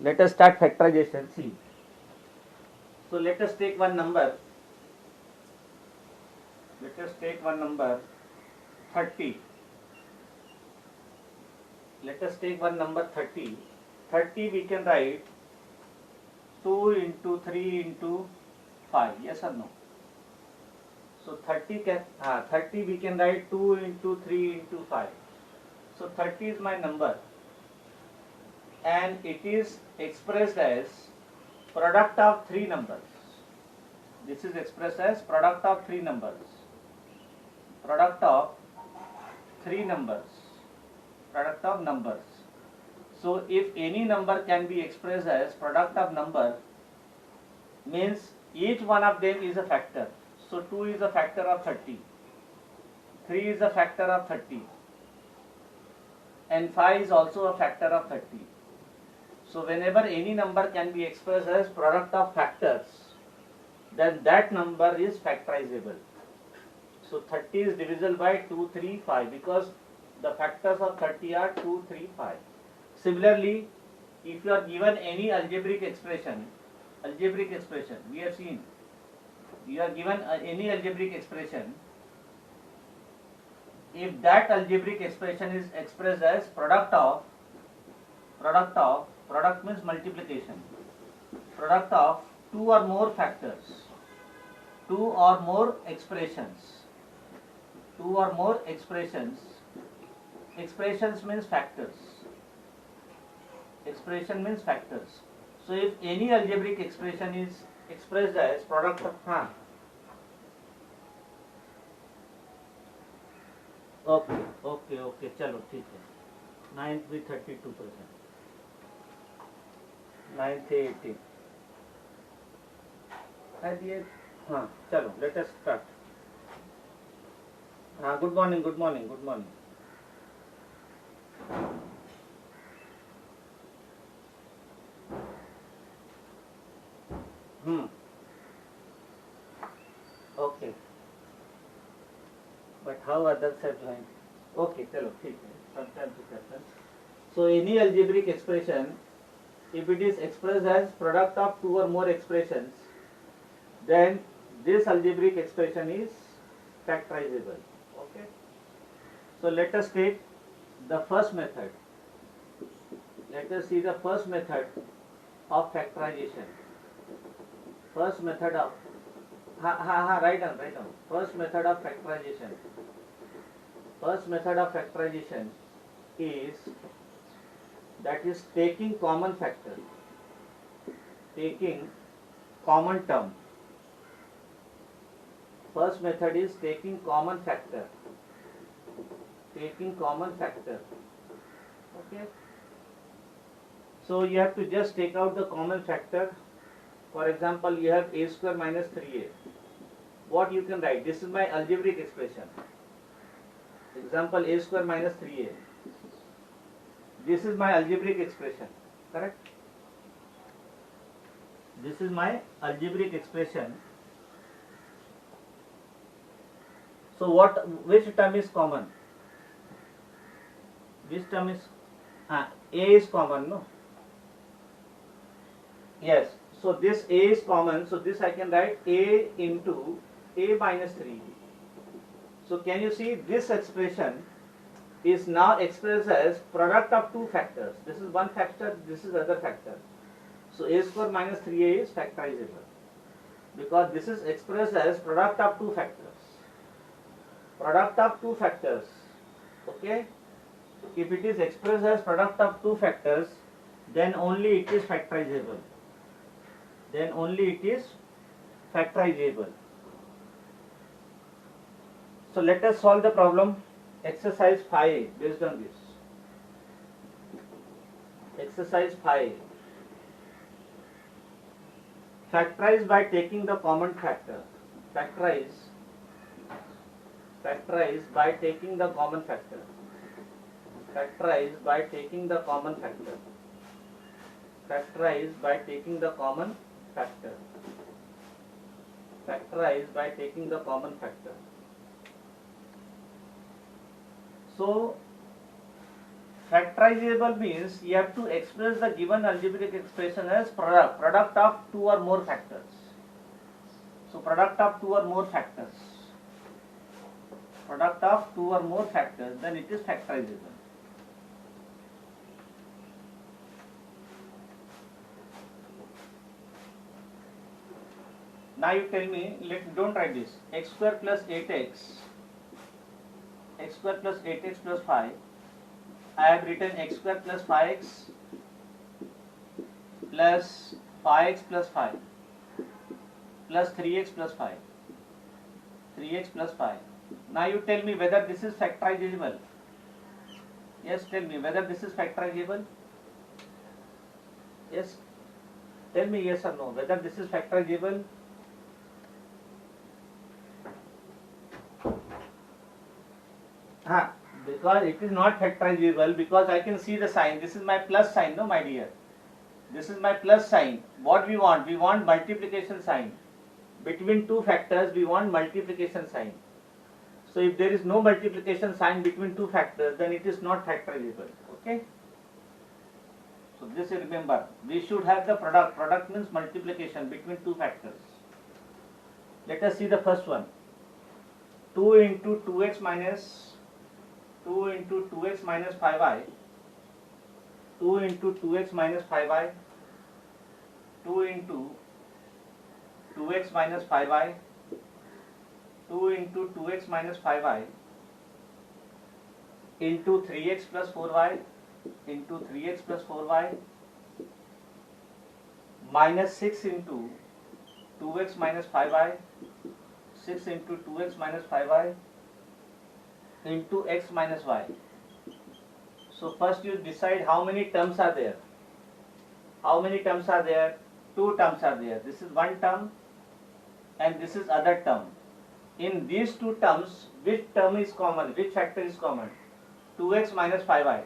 let us start factorization. See, so let us take one number. Let us take one number 30. Let us take one number 30. 30 we can write 2 into 3 into 5. Yes or no? So 30 we can write 2 into 3 into 5. So 30 is my number, and it is expressed as product of three numbers. This is expressed as product of three numbers. Product of three numbers. Product of numbers. So if any number can be expressed as product of number, means each one of them is a factor. So 2 is a factor of 30, 3 is a factor of 30, and 5 is also a factor of 30. So whenever any number can be expressed as product of factors, then that number is factorizable. So 30 is divisible by 2, 3, 5, because the factors of 30 are 2, 3, 5. Similarly, if you are given any algebraic expression, we have seen, you are given any algebraic expression, if that algebraic expression is expressed as product means multiplication, product of two or more factors, two or more expressions, expressions means factors, expression means factors. So if any algebraic expression is expressed as product of okay चलो ठीक है. 9th with 32%, 9th 18. ये हाँ चलो let us start. हाँ good morning. Okay, but how others have joined? Okay, चलो ठीक है. Sometimes it happens. So any algebraic expression, if it is expressed as product of two or more expressions, then this algebraic expression is factorizable. Okay. So let us take the first method. Let us see the first method of factorization. First method of write down. First method of factorization. First method of factorization is taking common factor, taking common term. First method is taking common factor. Okay. So you have to just take out the common factor. For example, you have a square minus 3a. What you can write? This is my algebraic expression. Example, a square minus 3a. This is my algebraic expression. Correct? This is my algebraic expression. So which term is common? Which term is a is common, no? Yes. So this a is common. So this I can write a into a minus 3. So can you see this expression is now expressed as product of two factors. This is one factor, this is other factor. So a square minus 3a is factorizable because this is expressed as product of two factors. Okay. If it is expressed as product of two factors, then only it is factorizable. So let us solve the problem. Exercise 5 based on this. Exercise 5. Factorize by taking the common factor. Factorize by taking the common factor. Factorize by taking the common factor. Factorize by taking the common factor. Factorize by taking the common factor. So Factorizable means you have to express the given algebraic expression as product of two or more factors. So product of two or more factors. Product of two or more factors, then it is factorizable. Now you tell me, don't write this, x square plus 8x, x square plus 8x plus 5, I have written x square plus 5x plus 5x plus 5 plus 3x plus 5, 3x plus 5. Now you tell me whether this is factorizable. Yes, tell me whether this is factorizable. Yes, tell me yes or no, whether this is factorizable. Because it is not factorizable, because I can see the sign. This is my plus sign, no my dear. This is my plus sign. What we want? We want multiplication sign. Between two factors, we want multiplication sign. So if there is no multiplication sign between two factors, then it is not factorizable. Okay? So this you remember. We should have the product. Product means multiplication between two factors. Let us see the first one. 2 into 2x minus 2 into 2x minus 5y, 2 into 2x minus 5y, 2 into 2x minus 5y, 2 into 2x minus 5y, into 3x plus 4y, into 3x plus 4y, minus 6 into 2x minus 5y, 6 into 2x minus 5y, into x minus y. So first you decide how many terms are there. How many terms are there? Two terms are there. This is one term and this is other term. In these two terms, which term is common? Which factor is common? 2x minus 5y.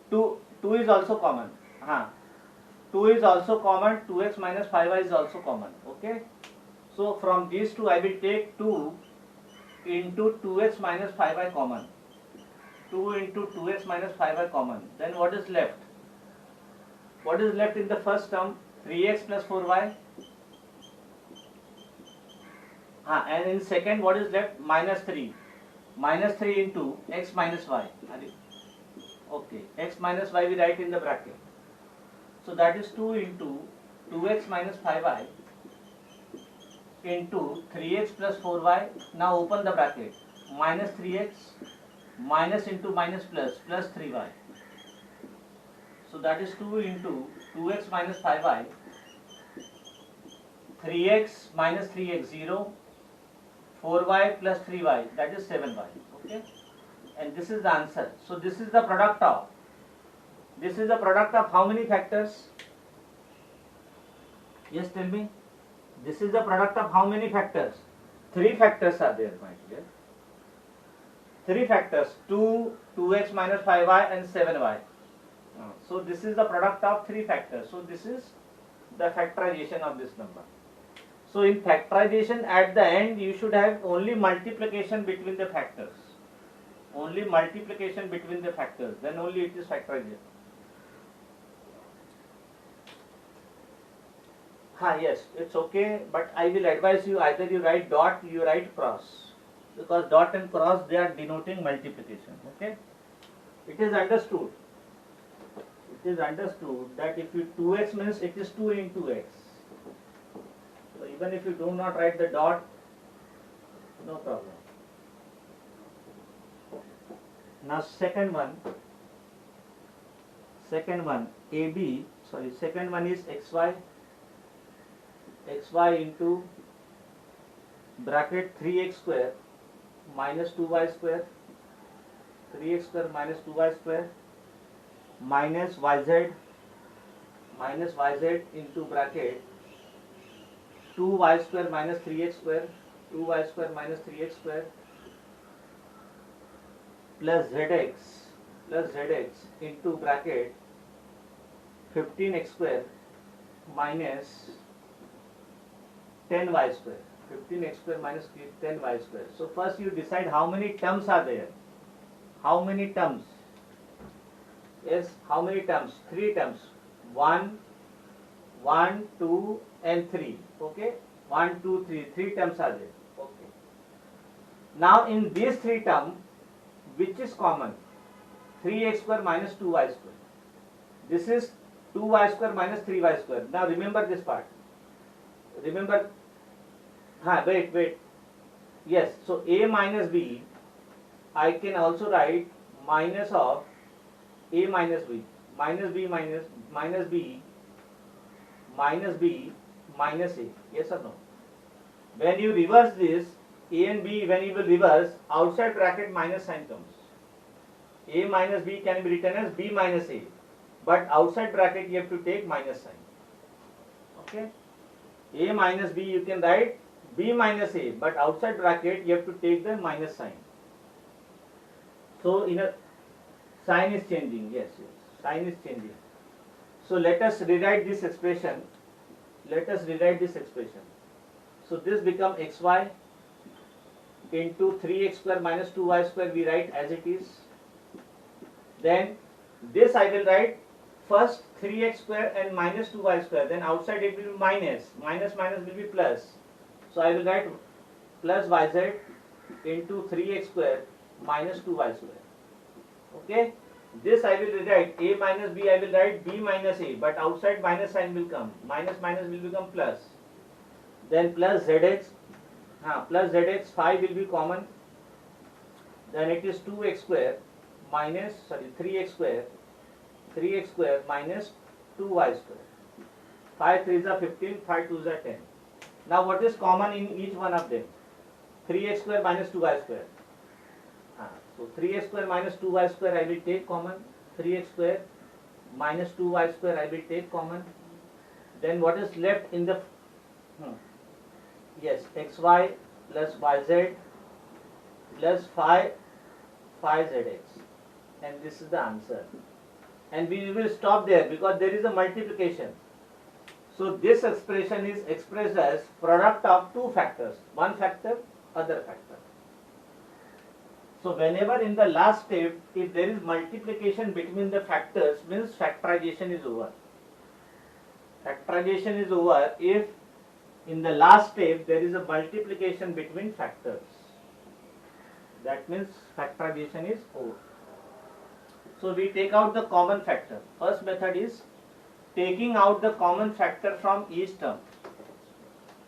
2 is also common. 2 is also common. 2x minus 5y is also common. Okay. So from these two I will take 2 into 2x minus 5y common. 2 into 2x minus 5y common. Then what is left? What is left in the first term? 3x plus 4y. And in second what is left? Minus 3. Minus 3 into x minus y. Okay. X minus y we write in the bracket. So that is 2 into 2x minus 5y into 3x plus 4y. Now open the bracket. Minus 3x minus into minus plus 3y. So that is 2 into 2x minus 5y, 3x minus 3x 0, 4y plus 3y, that is 7y. Okay, and this is the answer. So this is the product of. This is the product of how many factors? Yes, tell me. This is the product of how many factors? 3 factors are there, my dear. 3 factors, 2, 2x minus 5y and 7y. So this is the product of 3 factors. So this is the factorization of this number. So in factorization at the end you should have only multiplication between the factors. Only multiplication between the factors. Then only it is factorization. Yes, it's okay, but I will advise you either you write dot, you write cross, because dot and cross they are denoting multiplication. Okay, it is understood. It is understood that if you 2x means it is 2 into x. So even if you do not write the dot, no problem. Now second one AB. Sorry, second one is xy into bracket 3x square minus 2y square, 3x square minus 2y square minus yz into bracket 2y square minus 3x square, 2y square minus 3x square plus zx into bracket 15x square minus 10y square. 15x square minus 10y square. So first you decide how many terms are there. How many terms? Yes, how many terms? 3 terms. 1, 1, 2 and 3. Okay, 1, 2, 3. 3 terms are there. Okay. Now in these 3 terms, which is common? 3x square minus 2y square. This is 2y square minus 3y square. Now remember this part. Remember, wait. Yes, so a minus b, I can also write minus of a minus b, minus b minus b minus a. Yes or no? When you reverse this, a and b, when you will reverse, outside bracket minus sign comes. A minus b can be written as b minus a, but outside bracket you have to take minus sign. Okay? A minus b you can write b minus a, but outside bracket you have to take the minus sign. So in a sign is changing. Yes, sign is changing. So let us rewrite this expression. So this become xy into 3x square minus 2y square, we write as it is. Then this I will write first 3x square and minus 2y square, then outside it will be minus will be plus. So I will write plus yz into 3x square minus 2y square. Okay, this I will write a minus b, I will write b minus a, but outside minus sign will come, minus will become plus. Then plus zx, 5 will be common, then it is 2x square minus 3x square minus 2y square. 5 3s are 15, 5 2s are 10. Now what is common in each one of them? 3x square minus 2y square. So 3x square minus 2y square I will take common. 3x square minus 2y square I will take common. Then what is left in the yes, xy plus yz plus 5zx, and this is the answer. And we will stop there because there is a multiplication. So this expression is expressed as product of two factors, one factor, other factor. So whenever in the last step, if there is multiplication between the factors, means factorization is over. Factorization is over if in the last step there is a multiplication between factors. That means factorization is over. So we take out the common factor. First method is taking out the common factor from each term.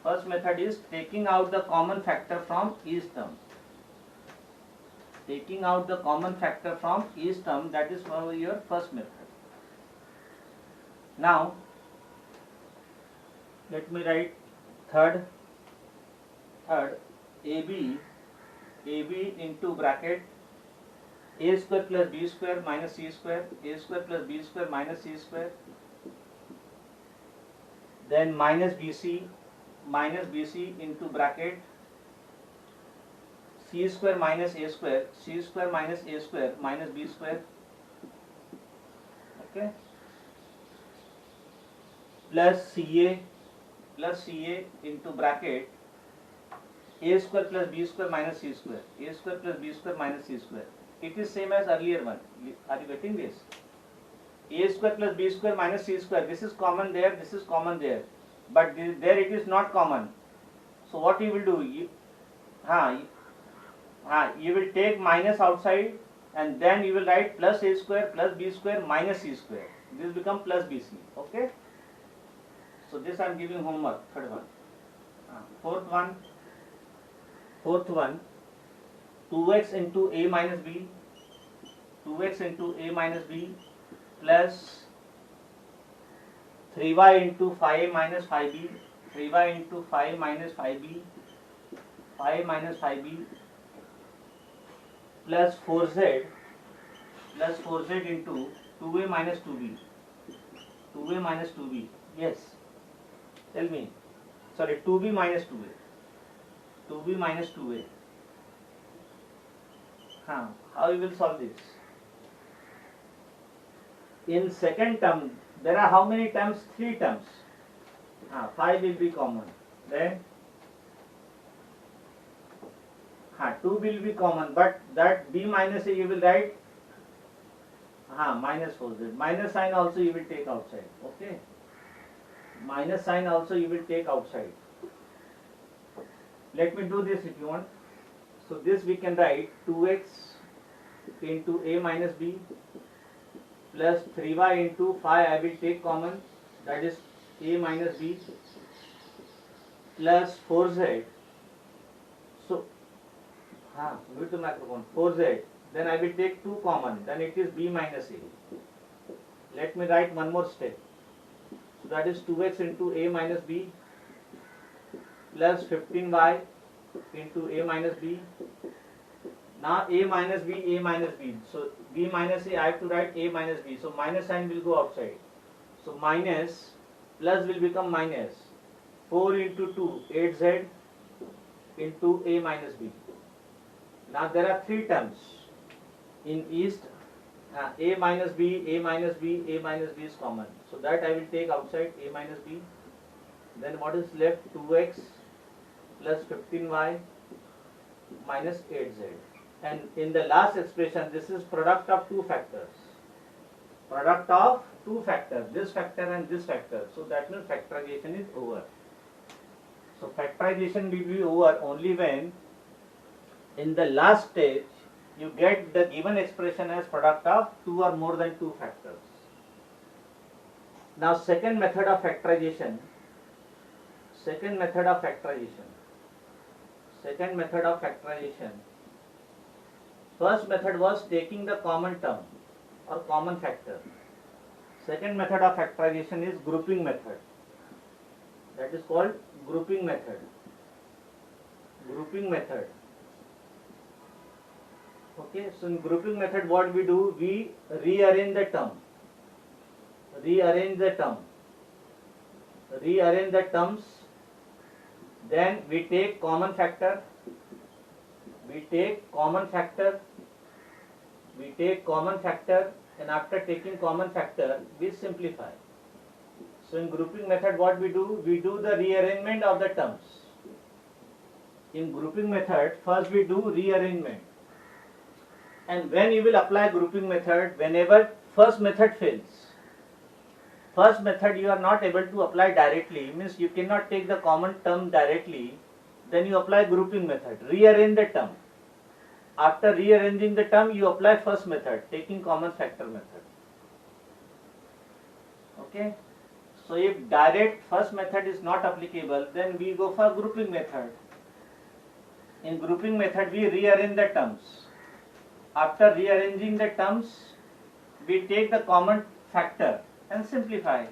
First method is taking out the common factor from each term. Taking out the common factor from each term, that is for your first method. Now let me write third AB into bracket a square plus b square minus c square, a square plus b square minus c square, then minus bc into bracket c square minus a square, c square minus a square minus b square, okay, plus ca into bracket a square plus b square minus c square, a square plus b square minus c square. It is same as earlier one. Are you getting this? A square plus b square minus c square. This is common there, this is common there, but there it is not common. So what you will do? You will take minus outside, and then you will write plus a square plus b square minus c square. This become plus bc. Okay. So this I am giving homework. Third one. Fourth one. 2x into a minus b. 2x into a minus b plus 3y into 5 minus 5b. 3y into 5 minus 5b. 5 minus 5b plus 4z into 2a minus 2b. 2a minus 2b. Yes. Tell me. Sorry, 2b minus 2a. 2b minus 2a. How you will solve this? In second term, there are how many terms? 3 terms. 5 will be common. Then 2 will be common, but that b minus a you will write minus 4z. Minus sign also you will take outside. Okay. Minus sign also you will take outside. Let me do this if you want. So this we can write 2x into a minus b plus 3y into 5 I will take common, that is a minus b plus 4z. So mute the microphone. 4z. Then I will take 2 common. Then it is b minus a. Let me write one more step. So that is 2x into a minus b plus 15y into a minus b. Now a minus b, a minus b. So b minus a, I have to write a minus b. So minus sign will go outside. So minus plus will become minus. 4 into 2, 8z into a minus b. Now there are 3 terms in east. A minus b, a minus b, a minus b is common. So that I will take outside a minus b. Then what is left? 2x plus 15y minus 8z. And in the last expression, this is product of 2 factors. Product of 2 factors, this factor and this factor. So that means factorization is over. So factorization will be over only when in the last stage you get the given expression as product of 2 or more than 2 factors. Now second method of factorization. Second method of factorization. First method was taking the common term or common factor. Second method of factorization is grouping method. That is called grouping method. Grouping method. Okay, so in grouping method what we do? We rearrange the term. Rearrange the terms. Then we take common factor. And after taking common factor, we simplify. So in grouping method what we do? We do the rearrangement of the terms. In grouping method, first we do rearrangement. And when you will apply grouping method, whenever first method fails, first method you are not able to apply directly, means you cannot take the common term directly, then you apply grouping method, rearrange the term. After rearranging the term, you apply first method, taking common factor method. Okay. So if direct first method is not applicable, then we go for grouping method. In grouping method, we rearrange the terms. After rearranging the terms, we take the common factor and simplify.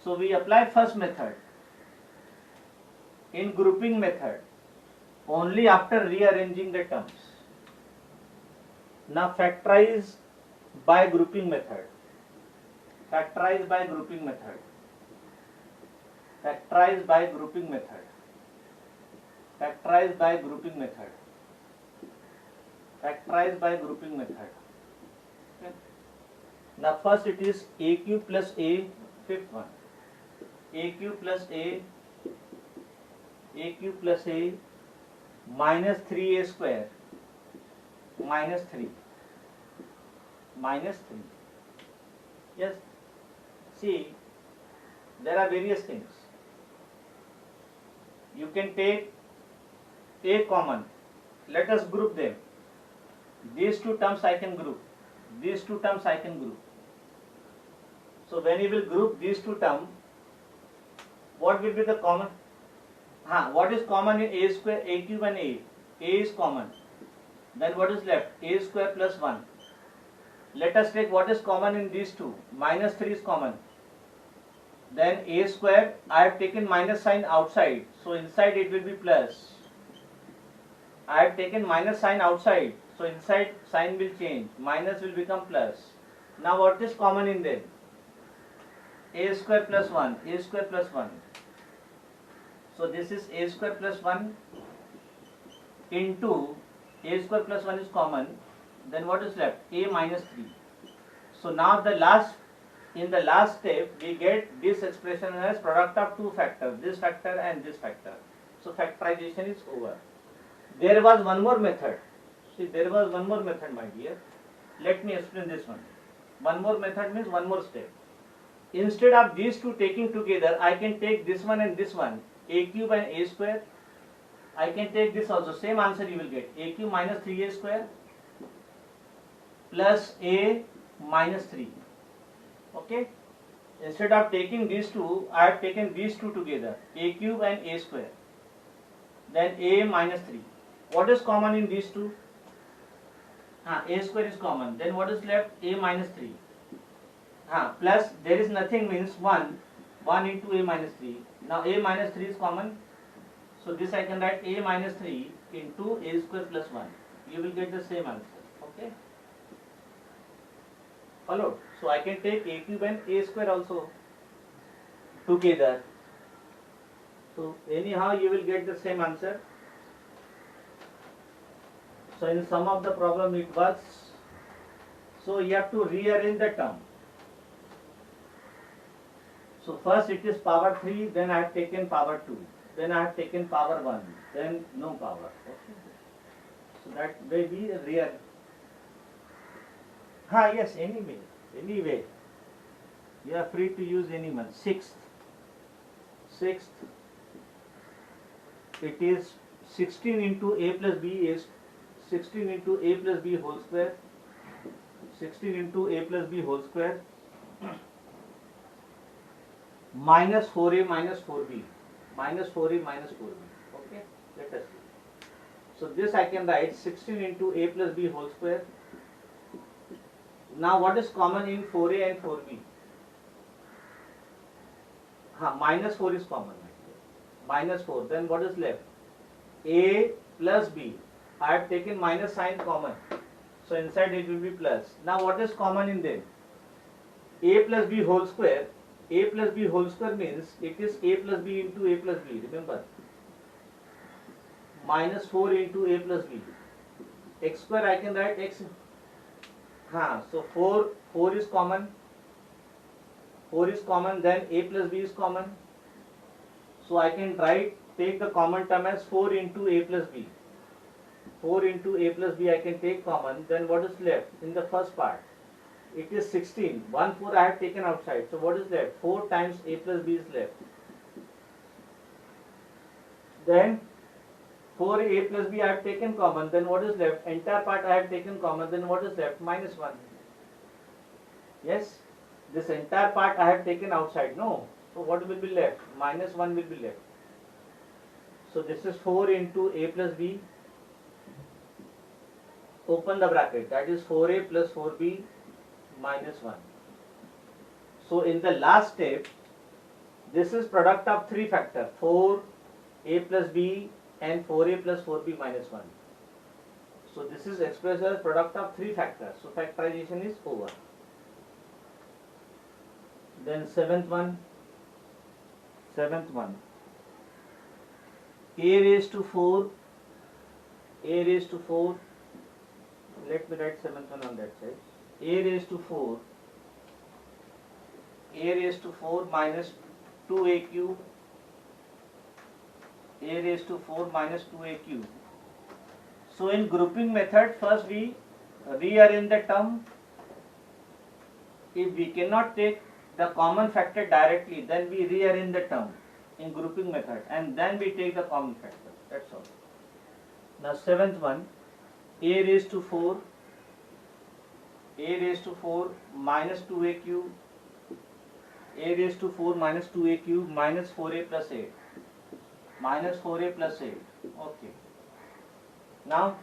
So we apply first method in grouping method only after rearranging the terms. Now factorize by grouping method. Factorize by grouping method. Factorize by grouping method. Factorize by grouping method. Factorize by grouping method. Okay. Now first it is aq plus a, fifth one. aq plus a minus 3a square minus 3. Yes. See, there are various things. You can take a common. Let us group them. These 2 terms I can group. These 2 terms I can group. So when you will group these 2 terms, what will be the common? What is common in a square, a cube and a? A is common. Then what is left? A square plus 1. Let us take what is common in these 2. Minus 3 is common. Then a square, I have taken minus sign outside. So inside it will be plus. I have taken minus sign outside. So inside sign will change. Minus will become plus. Now what is common in them? A square plus 1. A square plus 1. So this is a square plus 1 into a square plus 1 is common. Then what is left? A minus 3. So now in the last step we get this expression as product of 2 factors, this factor and this factor. So factorization is over. There was one more method. See, there was one more method, my dear. Let me explain this one. One more method means one more step. Instead of these two taking together, I can take this one and this one, a cube and a square. I can take this also, same answer you will get, a cube minus 3a square plus a minus 3. Okay. Instead of taking these two, I have taken these two together, a cube and a square. Then a minus 3. What is common in these two? A square is common. Then what is left? A minus 3. Plus there is nothing means 1. 1 into a minus 3. Now a minus 3 is common. So this I can write a minus 3 into a square plus 1. You will get the same answer. Okay. Followed. So I can take a cube and a square also together. So anyhow you will get the same answer. So in some of the problem it was, so you have to rearrange the term. So first it is power 3, then I have taken power 2, then I have taken power 1, then no power. Okay. So that may be real. Yes, anyway. You are free to use any one. Sixth, it is 16 into a plus b is 16 into a plus b whole square, 16 into a plus b whole square minus 4a minus 4b, minus 4a minus 4b. Okay, let us see. So this I can write 16 into a plus b whole square. Now what is common in 4a and 4b? Minus 4 is common. Minus 4. Then what is left? A plus b. I have taken minus sign common. So inside it will be plus. Now what is common in them? A plus b whole square. A plus b whole square means it is a plus b into a plus b. Remember? Minus 4 into a plus b. X square I can write x. So 4 is common. 4 is common, then a plus b is common. So I can take the common term as 4 into a plus b. 4 into a plus b I can take common. Then what is left in the first part? It is 16. 1 4 I have taken outside. So what is left? 4 times a plus b is left. Then 4a plus b I have taken common. Then what is left? Entire part I have taken common. Then what is left? Minus 1. Yes. This entire part I have taken outside. No. So what will be left? Minus 1 will be left. So this is 4 into a plus b. Open the bracket. That is 4a plus 4b minus 1. So in the last step, this is product of 3 factors. 4a plus b and 4a plus 4b minus 1. So this is expressed as product of 3 factors. So factorization is over. Then seventh one, a raised to 4, let me write seventh one on that side, a raised to 4 minus 2a cube, a raised to 4 minus 2a cube. So in grouping method, first we rearrange the term. If we cannot take the common factor directly, then we rearrange the term in grouping method and then we take the common factor. That's all. Now seventh one, a raised to 4 minus 2a cube, a raised to 4 minus 2a cube minus 4a plus 8. Minus 4a plus 8. Okay. Now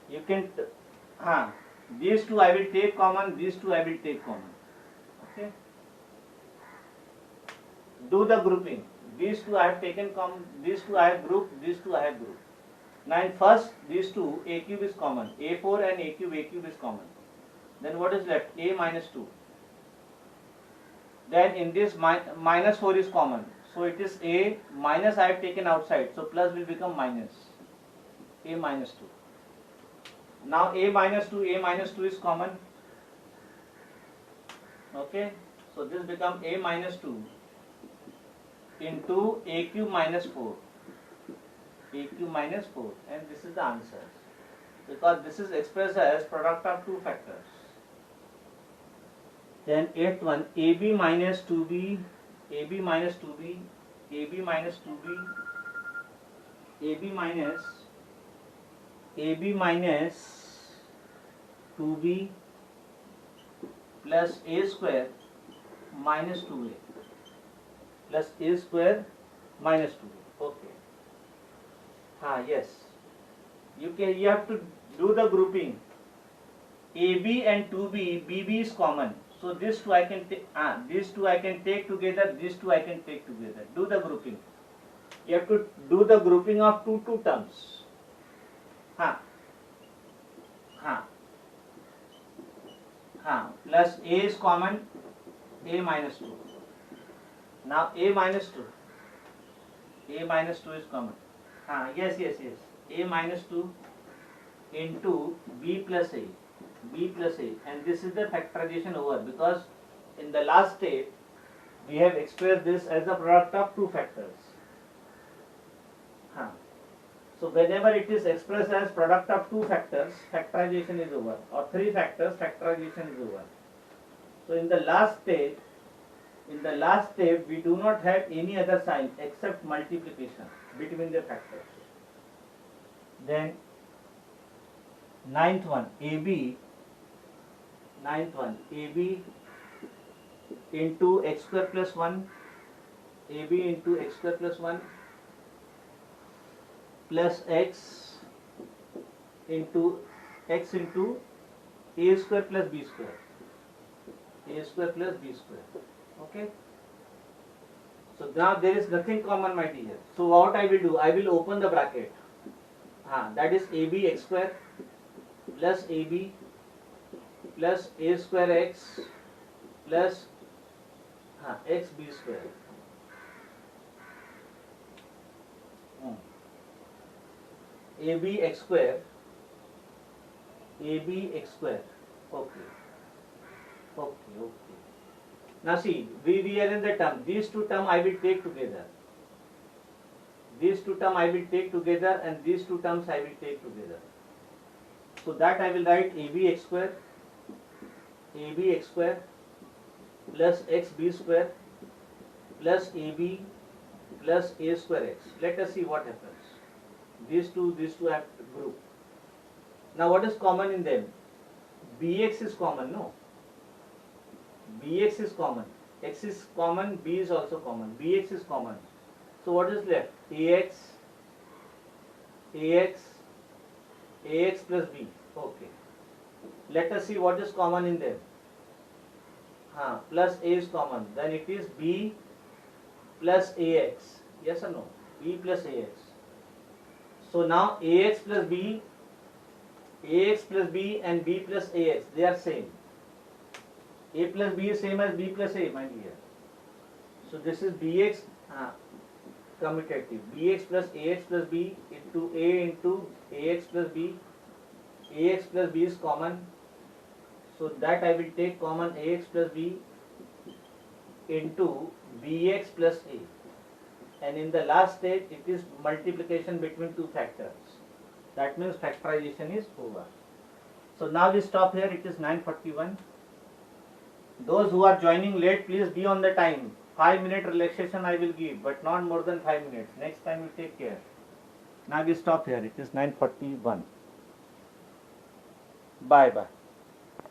you can, these two I will take common, these two I will take common. Okay. Do the grouping. These two I have taken common, these two I have grouped, these two I have grouped. Now in first, these two, a cube is common, a4 and a cube is common. Then what is left? A minus 2. Then in this minus 4 is common. So it is a minus I have taken outside. So plus will become minus. A minus 2. Now a minus 2 is common. Okay. So this becomes a minus 2 into a cube minus 4. A cube minus 4. And this is the answer. Because this is expressed as product of 2 factors. Then eighth one, AB minus 2B, AB minus 2B, AB minus 2B, AB minus AB minus 2B plus A square minus 2A plus A square minus 2A. Okay. Yes. You have to do the grouping. AB and 2B, BB is common. So this two I can take. These two I can take together. These two I can take together. Do the grouping. You have to do the grouping of two terms. Plus A is common. A minus 2. Now A minus 2. A minus 2 is common. Yes. A minus 2 into B plus A. B plus A, and this is the factorization over, because in the last step we have expressed this as the product of two factors. So whenever it is expressed as product of two factors, factorization is over, or three factors, factorization is over. So in the last step we do not have any other sign except multiplication between the factors. Then ninth one, AB into x square plus 1, AB into x square plus 1 plus x into A square plus B square. A square plus B square. Okay. So now there is nothing common, my dear. So what I will do? I will open the bracket. That is AB x square plus AB plus A square x plus x B square. AB x square. Okay. Now see, we rearrange the term. These two terms I will take together. And these two terms I will take together. So that I will write AB x square plus xb square plus AB plus A square x. Let us see what happens. These two have group. Now what is common in them? Bx is common, no? Bx is common. X is common, B is also common. Bx is common. So what is left? Ax plus B. Okay. Let us see what is common in them. Plus A is common. Then it is B plus Ax. Yes or no? B plus Ax. So now Ax plus B and B plus Ax, they are same. A plus B is same as B plus A, my dear. So this is Bx commutative. Bx plus Ax plus B into A into Ax plus B. Ax plus B is common. So that I will take common Ax plus B into Bx plus A. And in the last stage, it is multiplication between two factors. That means factorization is over. So now we stop here. It is 9:41. Those who are joining late, please be on the time. 5-minute relaxation I will give, but not more than 5 minutes. Next time you take care. Now we stop here. It is 9:41. Bye.